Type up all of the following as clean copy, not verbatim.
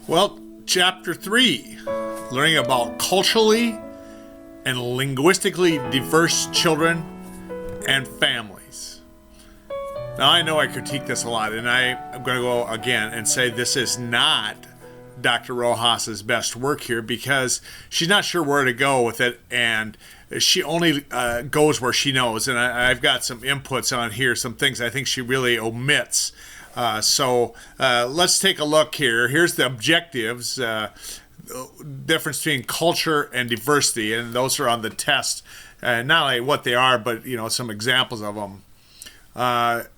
Well, Chapter 3, learning about culturally and linguistically diverse children and families. Now, I know I critique this a lot, and I'm going to go again and say this is not Dr. Rojas's best work here because she's not sure where to go with it, and she only goes where she knows. And I've got some inputs on here, some things I think she really omits. So let's take a look here. Here's the objectives, difference between culture and diversity, and those are on the test. Not only what they are, but some examples of them.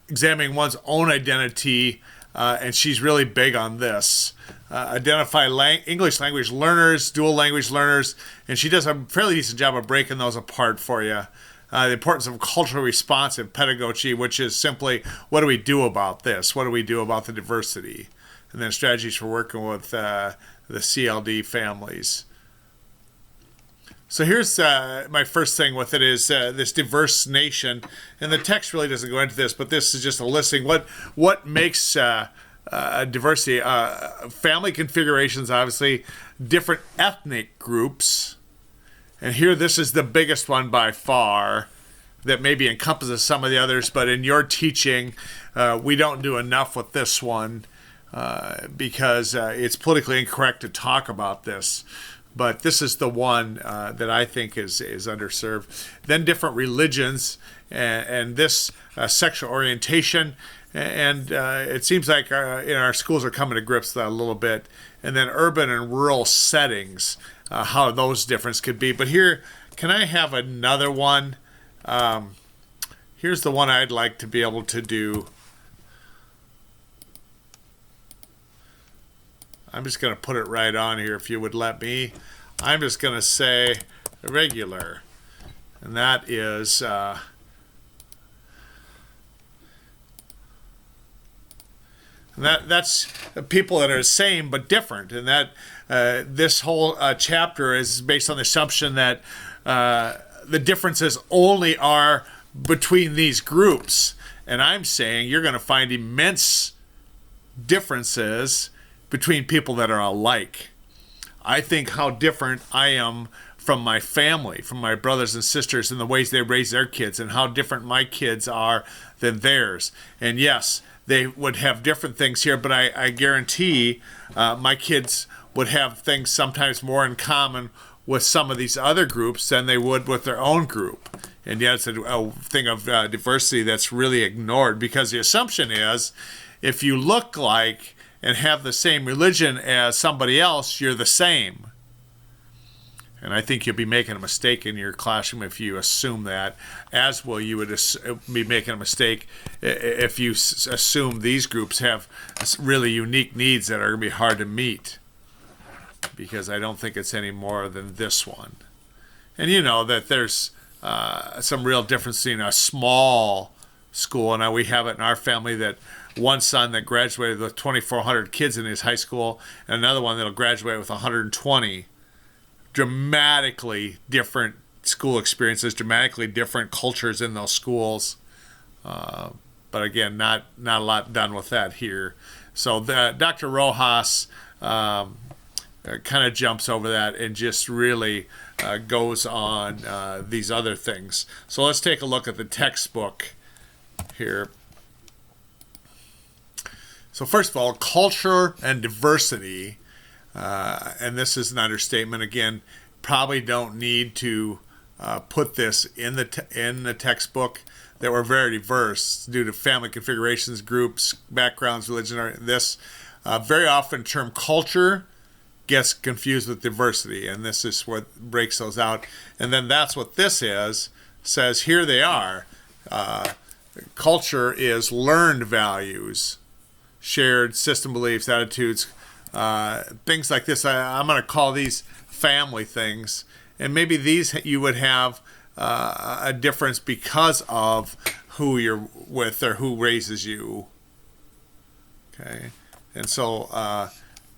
Examining one's own identity, and she's really big on this. Identify English language learners, dual language learners, and she does a fairly decent job of breaking those apart for you. The importance of cultural response and pedagogy, which is simply, what do we do about this? What do we do about the diversity? And then strategies for working with the CLD families. So here's my first thing with it is this diverse nation. And the text really doesn't go into this, but this is just a listing. What makes diversity? Family configurations, obviously, different ethnic groups. And here, this is the biggest one by far that maybe encompasses some of the others, but in your teaching, we don't do enough with this one because it's politically incorrect to talk about this. But this is the one that I think is underserved. Then different religions and this sexual orientation. And it seems like our schools are coming to grips with that a little bit. And then urban and rural settings. How those differences could be. But here, can I have another one? Here's the one I'd like to be able to do. I'm just going to put it right on here if you would let me. I'm just going to say irregular. And that is... That's people that are the same but different, and that this whole chapter is based on the assumption that the differences only are between these groups. And I'm saying you're going to find immense differences between people that are alike. I think how different I am from my family, from my brothers and sisters, and the ways they raise their kids, and how different my kids are than theirs. And yes, they would have different things here, but I guarantee my kids would have things sometimes more in common with some of these other groups than they would with their own group. And yet it's a thing of diversity that's really ignored, because the assumption is if you look like and have the same religion as somebody else, you're the same. And I think you'll be making a mistake in your classroom if you assume that, as will you would be making a mistake if you assume these groups have really unique needs that are going to be hard to meet, because I don't think it's any more than this one. And you know that there's some real difference in a small school, and we have it in our family that one son that graduated with 2,400 kids in his high school, and another one that'll graduate with 120. Dramatically different school experiences, dramatically different cultures in those schools. But again, not a lot done with that here. So Dr. Rojas kind of jumps over that and just really goes on these other things. So let's take a look at the textbook here. So first of all, culture and diversity. And this is an understatement. Again, probably don't need to put this in the textbook. That we're very diverse due to family configurations, groups, backgrounds, religion. This very often term culture gets confused with diversity, and this is what breaks those out. And then that's what this is. Says here they are. Culture is learned values, shared system beliefs, attitudes. Things like this, I'm going to call these family things, and maybe these you would have a difference because of who you're with or who raises you. Okay, and so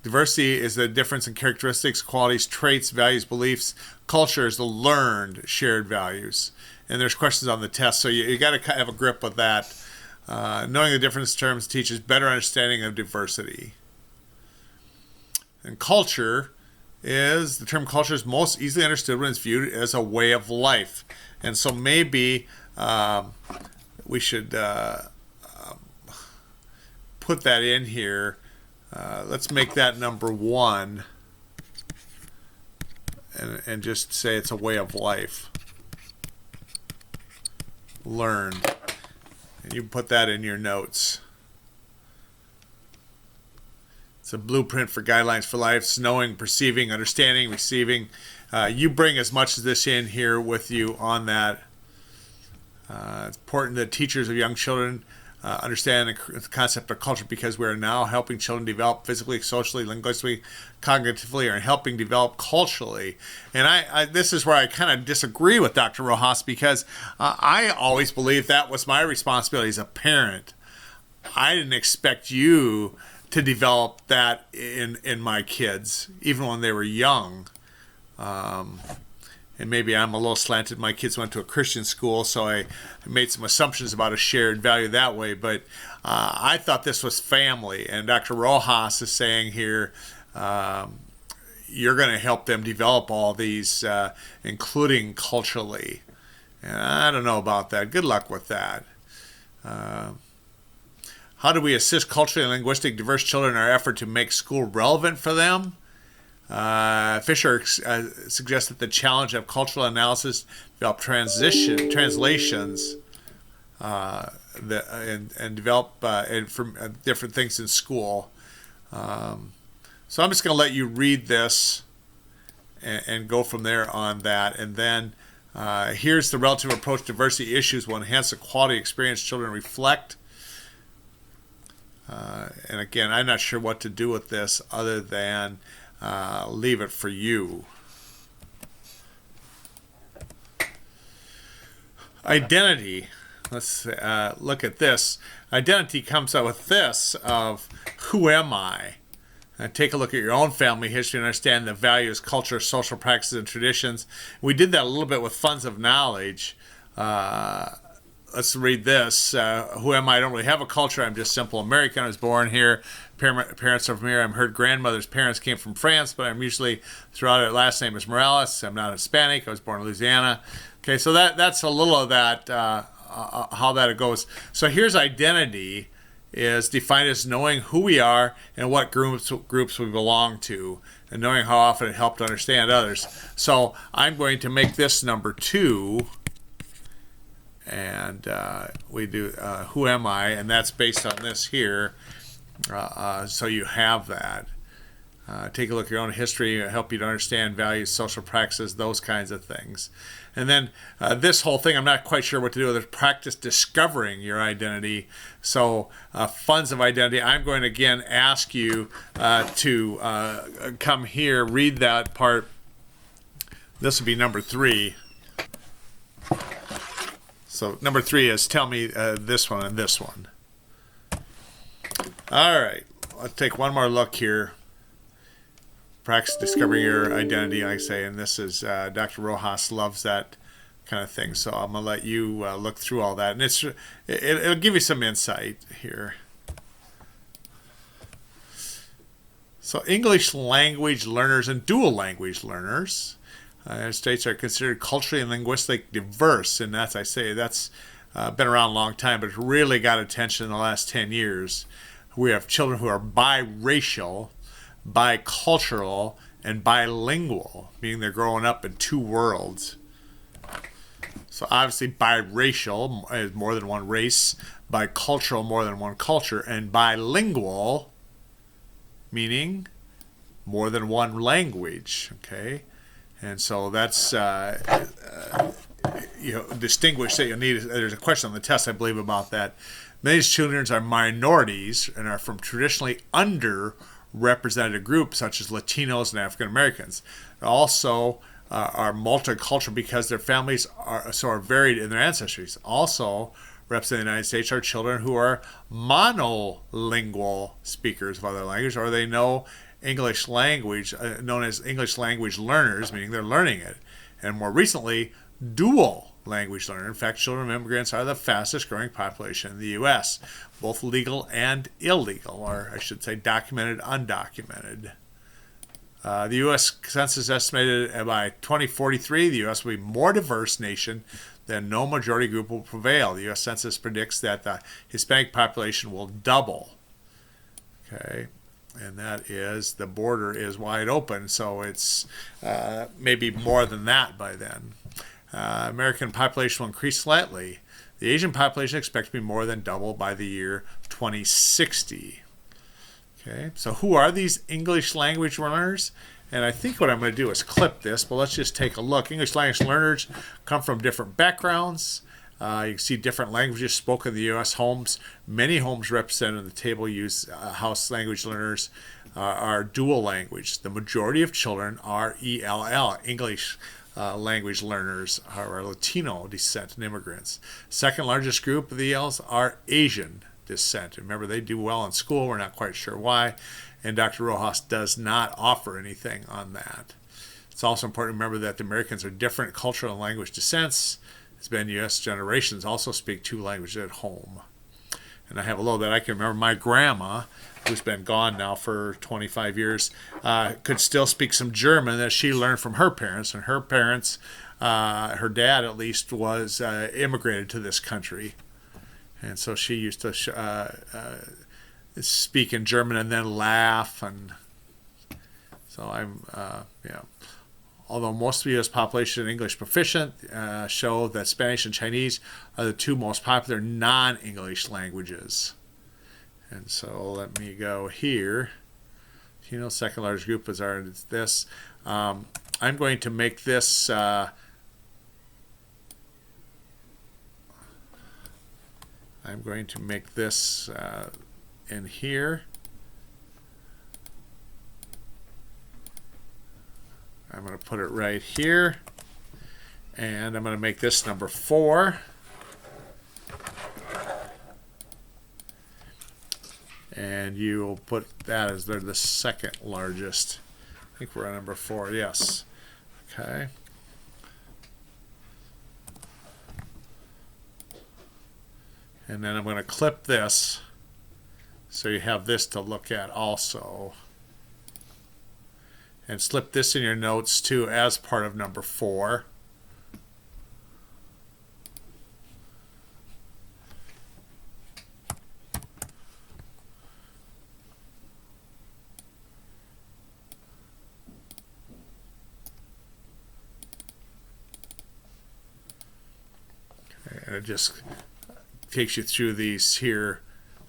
diversity is the difference in characteristics, qualities, traits, values, beliefs. Culture is the learned shared values, and there's questions on the test, so you got to have a grip with that. Knowing the difference terms teaches better understanding of diversity. And culture is, the term culture is most easily understood when it's viewed as a way of life. And so maybe we should put that in here. Let's make that number 1 and just say it's a way of life. Learned. And you put that in your notes. It's a blueprint for guidelines for life. It's knowing, perceiving, understanding, receiving. You bring as much of this in here with you on that. It's important that teachers of young children understand the concept of culture, because we are now helping children develop physically, socially, linguistically, cognitively, or helping develop culturally. And this is where I kind of disagree with Dr. Rojas, because I always believed that was my responsibility as a parent. I didn't expect you to develop that in my kids, even when they were young. And maybe I'm a little slanted. My kids went to a Christian school, so I made some assumptions about a shared value that way. But I thought this was family. And Dr. Rojas is saying here, you're going to help them develop all these, including culturally. And I don't know about that. Good luck with that. How do we assist culturally and linguistically diverse children in our effort to make school relevant for them? Fisher suggests that the challenge of cultural analysis develop translations and develop from different things in school. So I'm just going to let you read this and go from there on that. And then here's the relative approach to diversity issues will enhance the quality experience children reflect. And again, I'm not sure what to do with this other than leave it for you. Identity. Let's look at this. Identity comes out with this of who am I? And take a look at your own family history and understand the values, culture, social practices, and traditions. We did that a little bit with funds of knowledge. Let's read this. Who am I? I don't really have a culture. I'm just simple American. I was born here. Parents are from here. I'm heard grandmother's parents came from France, but I'm usually throughout it. Last name is Morales. I'm not Hispanic. I was born in Louisiana. Okay, so that's a little of that, how that goes. So here's identity is defined as knowing who we are and what groups we belong to, and knowing how often it helped to understand others. So I'm going to make this number 2. And we do who am I, and that's based on this here, so you have that. Take a look at your own history, help you to understand values, social practices, those kinds of things. And then this whole thing, I'm not quite sure what to do with it. Practice discovering your identity. So funds of identity, I'm going to again ask you to come here, read that part. This will be number 3. So number 3 is tell me this one and this one. All right, let's take one more look here. Practice discovering your identity, I say, and this is Dr. Rojas loves that kind of thing. So I'm gonna let you look through all that, and it'll give you some insight here. So English language learners and dual language learners. United States are considered culturally and linguistically diverse, and as I say, that's been around a long time, but it's really got attention in the last 10 years. We have children who are biracial, bicultural, and bilingual, meaning they're growing up in 2 worlds. So obviously biracial is more than one race, bicultural more than one culture, and bilingual meaning more than one language, okay? And so that's, distinguished that you need. There's a question on the test, I believe, about that. Many children are minorities and are from traditionally underrepresented groups, such as Latinos and African Americans. Also are multicultural because their families are varied in their ancestries. Also, representing the United States are children who are monolingual speakers of other languages, or they know English language, known as English language learners, meaning they're learning it. And more recently, dual language learner. In fact, children of immigrants are the fastest growing population in the U.S., both legal and illegal, or I should say documented, undocumented. The U.S. Census estimated by 2043, the U.S. will be a more diverse nation than no majority group will prevail. The U.S. Census predicts that the Hispanic population will double. Okay, and that is, the border is wide open, so it's maybe more than that by then. American population will increase slightly. The Asian population is expected to be more than double by the year 2060. Okay, so who are these English language learners? And I think what I'm going to do is clip this, but let's just take a look. English language learners come from different backgrounds. You can see different languages spoken in the U.S. homes. Many homes represented in the table use house language learners are dual language. The majority of children are ELL, English language learners, are Latino descent and immigrants. Second largest group of the ELs are Asian descent. Remember, they do well in school. We're not quite sure why. And Dr. Rojas does not offer anything on that. It's also important to remember that the Americans are different cultural and language descents. It's been U.S. generations also speak two languages at home. And I have a little bit. I can remember my grandma, who's been gone now for 25 years, could still speak some German that she learned from her parents. And her parents, her dad at least, was immigrated to this country. And so she used to speak in German and then laugh. And so although most of the U.S. population is English proficient, show that Spanish and Chinese are the two most popular non-English languages. And so let me go here. Second largest group is this. I'm going to make this in here. I'm going to put it right here, and I'm going to make this number 4. And you'll put that as they're the second largest. I think we're on number 4, yes. Okay. And then I'm going to clip this so you have this to look at also. And slip this in your notes too as part of number 4. And it just takes you through these here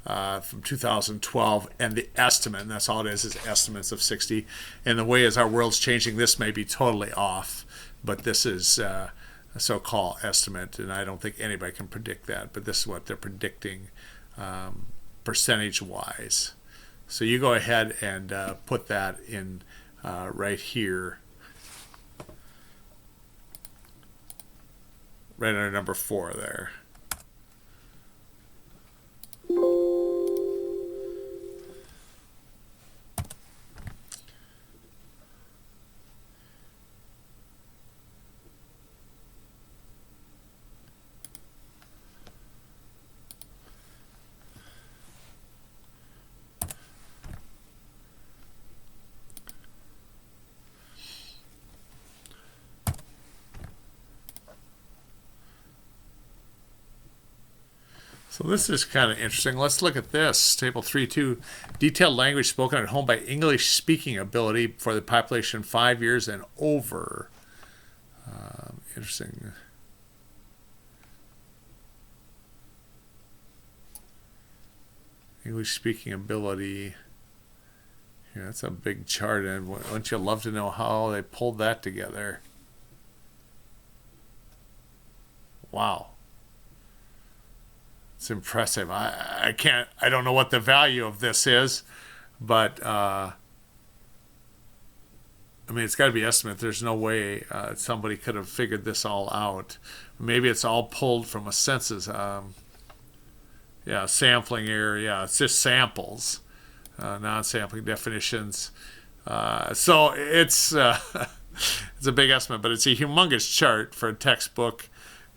from 2012 and the estimate, and that's all it is estimates of 60. And the way as our world's changing, this may be totally off, but this is a so-called estimate, and I don't think anybody can predict that, but this is what they're predicting percentage-wise. So you go ahead and put that in right here, right under number 4 there. So this is kind of interesting. Let's look at this. Table 3.2. Detailed language spoken at home by English speaking ability for the population 5 years and over. Interesting. English speaking ability. Yeah, that's a big chart, and wouldn't you love to know how they pulled that together? Wow. It's impressive. I don't know what the value of this is, but I mean, it's got to be estimate. There's no way somebody could have figured this all out. Maybe it's all pulled from a census. Sampling error. Yeah, it's just samples, non-sampling definitions. So it's it's a big estimate, but it's a humongous chart for a textbook.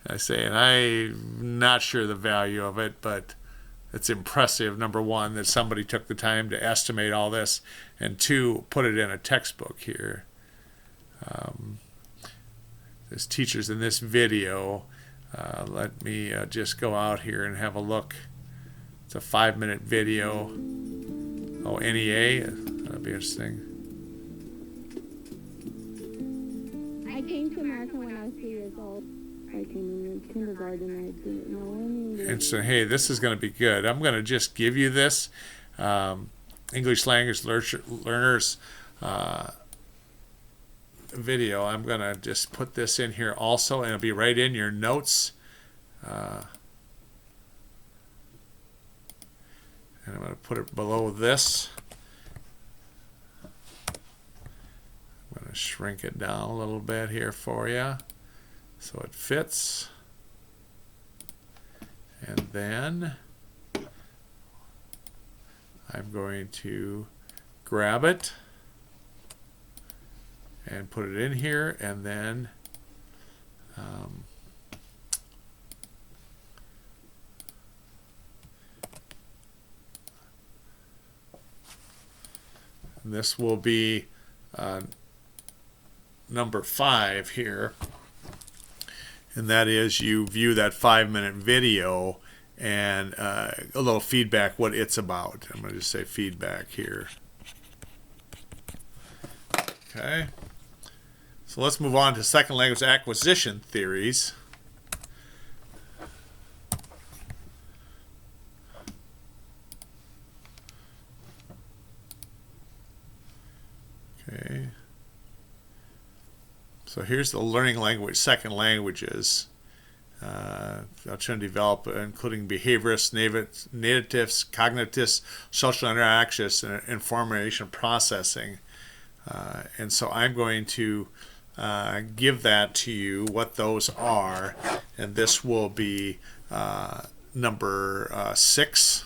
I say, and I'm not sure the value of it, but it's impressive, number one, that somebody took the time to estimate all this, and two, put it in a textbook here. As teachers in this video, let me just go out here and have a look. It's a 5-minute video. Oh, NEA, that'll be interesting. I came to America when I was 3 years old. I came in kindergarten. I didn't know any. And so, hey, this is going to be good. I'm going to just give you this English language learners video. I'm going to just put this in here also, and it'll be right in your notes. And I'm going to put it below this. I'm going to shrink it down a little bit here for you so it fits. And then I'm going to grab it and put it in here, and then this will be number 5 here, and that is you view that 5-minute video and a little feedback what it's about. I'm going to just say feedback here. Okay, so let's move on to second language acquisition theories. Okay, so here's the learning language, second languages. I'll try to develop, including behaviorists, natives, cognitives, social interactions, and information processing. And so I'm going to give that to you, what those are, and this will be number 6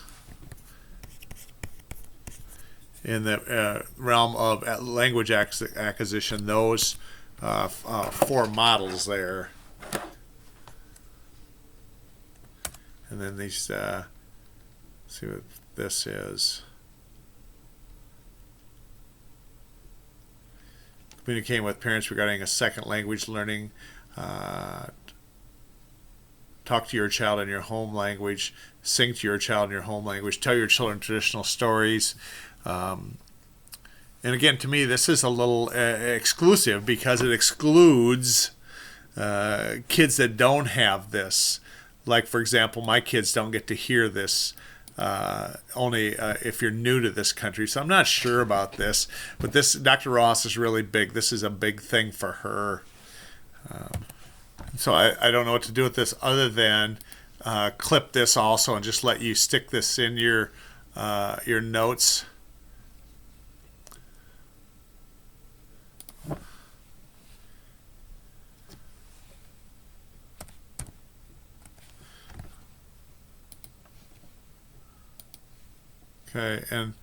in the realm of language acquisition. Those 4 models there. And then these, see what this is. Communicating with parents regarding a second language learning. Talk to your child in your home language. Sing to your child in your home language. Tell your children traditional stories. And again, to me, this is a little exclusive because it excludes kids that don't have this. Like, for example, my kids don't get to hear this only if you're new to this country. So I'm not sure about this, but this, Dr. Ross is really big. This is a big thing for her. So I don't know what to do with this other than clip this also and just let you stick this in your notes. Okay, and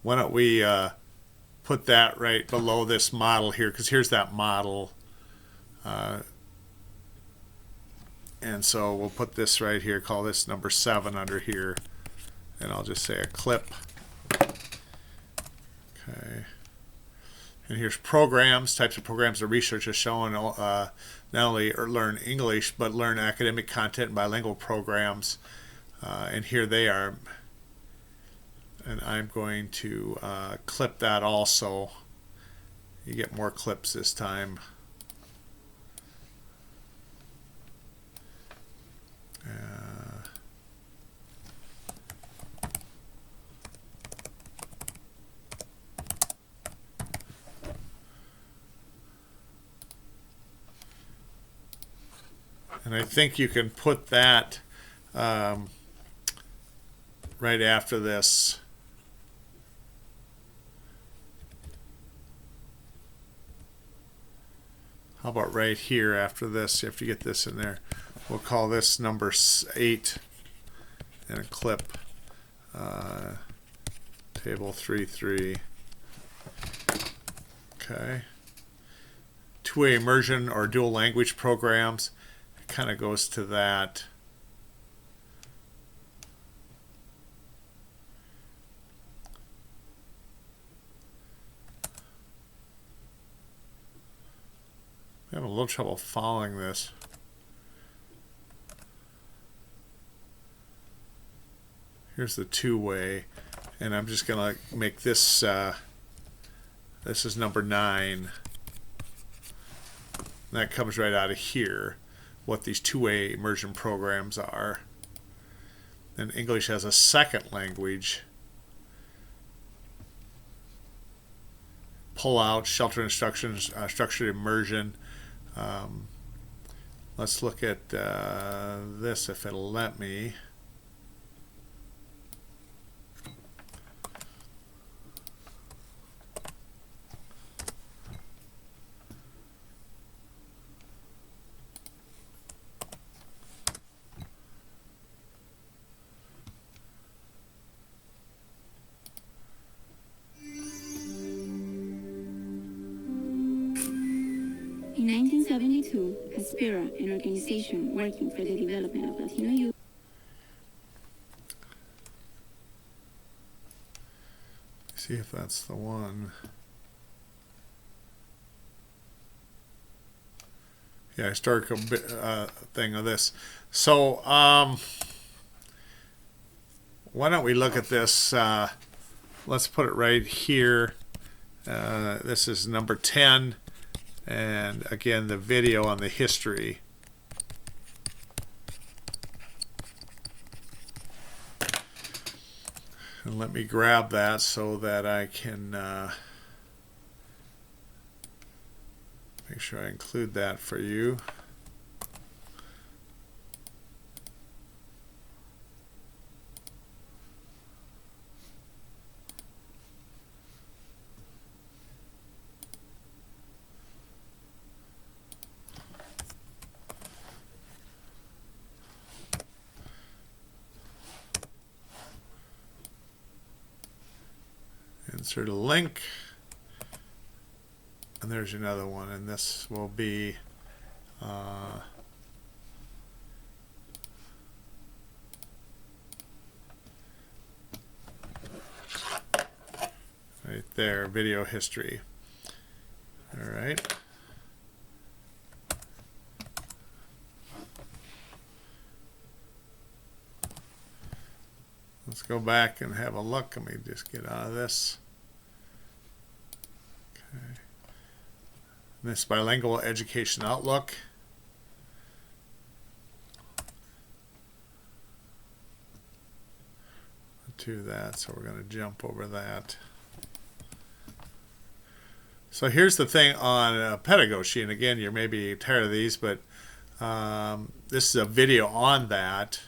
why don't we put that right below this model here, because here's that model. And so we'll put this right here, call this number 7 under here, and I'll just say a clip. Okay. And here's programs, types of programs the research has shown not only learn English, but learn academic content and bilingual programs. And here they are. And I'm going to clip that also. You get more clips this time. And I think you can put that right after this. How about right here after this? You have to get this in there. We'll call this number 8 and a clip. Table 3.3. Okay. Two-way immersion or dual language programs. It kind of goes to that. little trouble following this. Here's the two-way, and I'm just going to make this, this is number 9. That comes right out of here, what these two-way immersion programs are. And English has a second language. Pull out, shelter instructions, structured immersion. Let's look at this if it'll let me. In 1972, Ch3lect, an organization working for the development of Latino youth, See if that's the one. Yeah, historical thing of this. So, why don't we look at this? Let's put it right here. This is number 10. And again, the video on the history. And let me grab that so that I can make sure I include that for you. Insert a link, and there's another one, and this will be right there, video history. All right. Let's go back and have a look. Let me just get out of this. Okay. This bilingual education outlook. To that, so we're going to jump over that. So here's the thing on pedagogy, and again, you're maybe tired of these, but this is a video on that.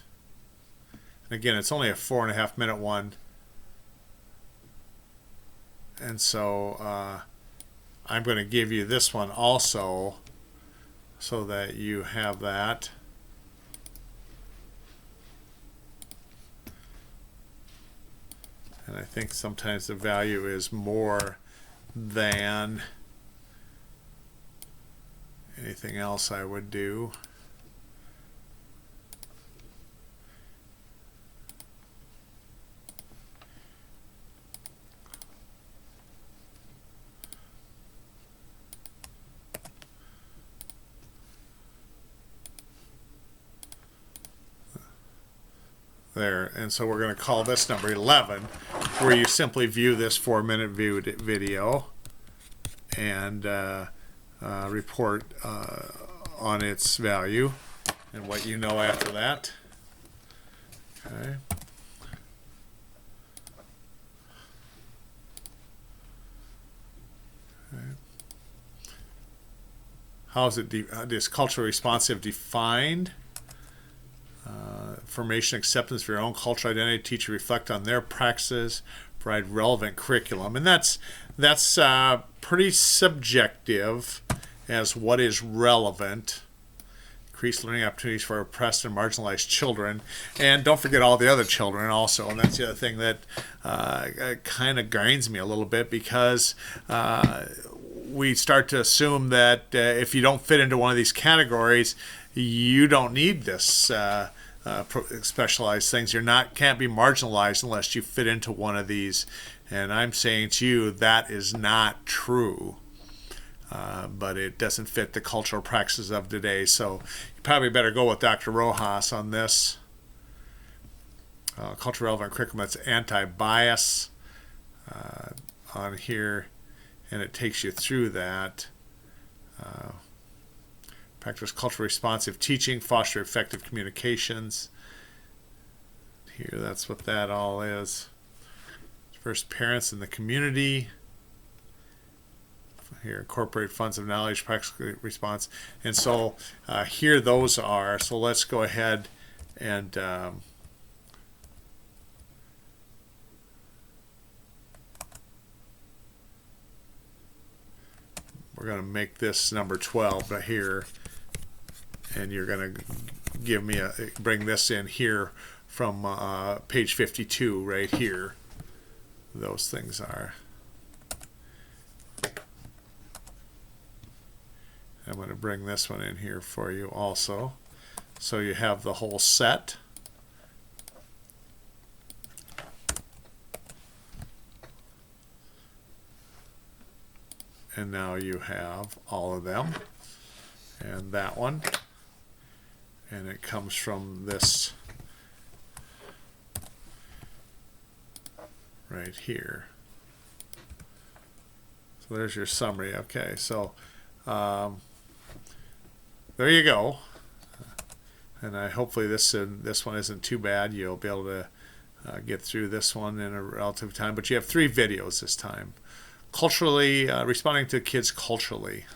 Again, it's only a 4.5 minute one, and so I'm going to give you this one also so that you have that. And I think sometimes the value is more than anything else I would do. There, and so we're going to call this number 11, where you simply view this 4-minute video and report on its value and what you know after that. Okay. How is it? Is culturally responsive defined? Formation acceptance for your own cultural identity. Teacher reflect on their practices, provide relevant curriculum, and that's pretty subjective as what is relevant. Increase learning opportunities for oppressed and marginalized children, and don't forget all the other children also. And that's the other thing that kind of grinds me a little bit, because we start to assume that if you don't fit into one of these categories, you don't need this specialized things. Can't be marginalized unless you fit into one of these. And I'm saying to you that is not true. but it doesn't fit the cultural practices of today. So you probably better go with Dr. Rojas on this. Culture relevant curriculum, that's anti-bias on here, and it takes you through that. Practice culturally responsive teaching, foster effective communications. Here, that's what that all is. First, parents in the community. Here, incorporate funds of knowledge, practical response. And so here those are. So let's go ahead and we're going to make this number 12 right here. And you're going to give me bring this in here from page 52 right here. Those things are. I'm going to bring this one in here for you also. So you have the whole set. And now you have all of them. And that one. And it comes from this right here. So there's your summary. Okay, so there you go. And hopefully this one isn't too bad. You'll be able to get through this one in a relative time. But you have 3 videos this time. Culturally, responding to kids culturally.